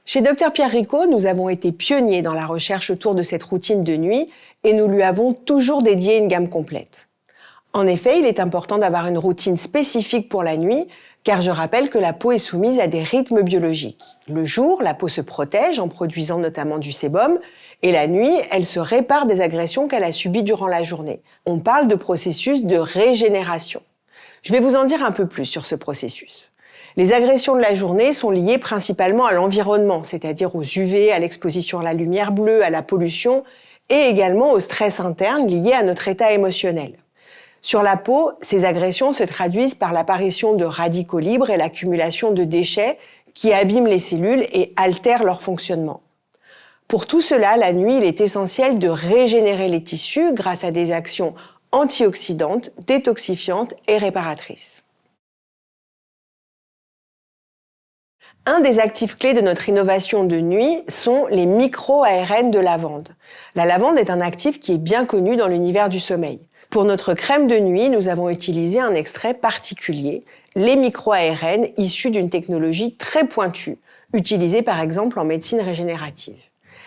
Chez Dr Pierre Ricot, nous avons été pionniers dans la recherche autour de cette routine de nuit et nous lui avons toujours dédié une gamme complète. En effet, il est important d'avoir une routine spécifique pour la nuit, car je rappelle que la peau est soumise à des rythmes biologiques. Le jour, la peau se protège en produisant notamment du sébum, et la nuit, elle se répare des agressions qu'elle a subies durant la journée. On parle de processus de régénération. Je vais vous en dire un peu plus sur ce processus. Les agressions de la journée sont liées principalement à l'environnement, c'est-à-dire aux UV, à l'exposition à la lumière bleue, à la pollution, et également au stress interne lié à notre état émotionnel. Sur la peau, ces agressions se traduisent par l'apparition de radicaux libres et l'accumulation de déchets qui abîment les cellules et altèrent leur fonctionnement. Pour tout cela, la nuit, il est essentiel de régénérer les tissus grâce à des actions antioxydantes, détoxifiantes et réparatrices. Un des actifs clés de notre innovation de nuit sont les micro-ARN de lavande. La lavande est un actif qui est bien connu dans l'univers du sommeil. Pour notre crème de nuit, nous avons utilisé un extrait particulier, les micro-ARN issus d'une technologie très pointue, utilisée par exemple en médecine régénérative.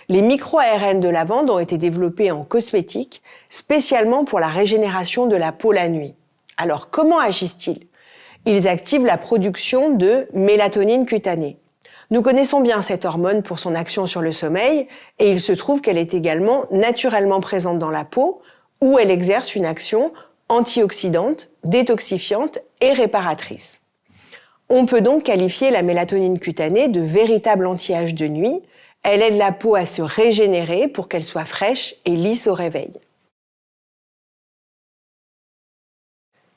Les micro-ARN de lavande ont été développés en cosmétique, spécialement pour la régénération de la peau la nuit. Alors comment agissent-ils ? Ils activent la production de mélatonine cutanée. Nous connaissons bien cette hormone pour son action sur le sommeil et il se trouve qu'elle est également naturellement présente dans la peau où elle exerce une action antioxydante, détoxifiante et réparatrice. On peut donc qualifier la mélatonine cutanée de véritable anti-âge de nuit. Elle aide la peau à se régénérer pour qu'elle soit fraîche et lisse au réveil.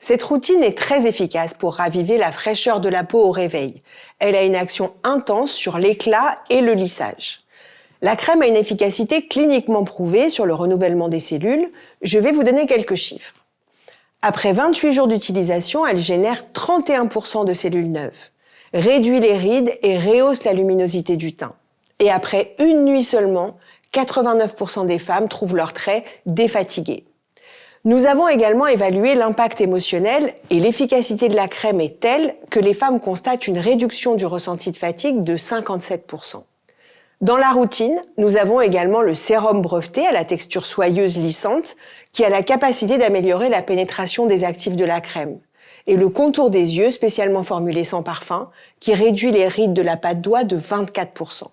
Cette routine est très efficace pour raviver la fraîcheur de la peau au réveil. Elle a une action intense sur l'éclat et le lissage. La crème a une efficacité cliniquement prouvée sur le renouvellement des cellules. Je vais vous donner quelques chiffres. Après 28 jours d'utilisation, elle génère 31% de cellules neuves, réduit les rides et rehausse la luminosité du teint. Et après une nuit seulement, 89% des femmes trouvent leurs traits défatigués. Nous avons également évalué l'impact émotionnel et l'efficacité de la crème est telle que les femmes constatent une réduction du ressenti de fatigue de 57%. Dans la routine, nous avons également le sérum breveté à la texture soyeuse lissante qui a la capacité d'améliorer la pénétration des actifs de la crème et le contour des yeux spécialement formulé sans parfum qui réduit les rides de la patte d'oie de 24%.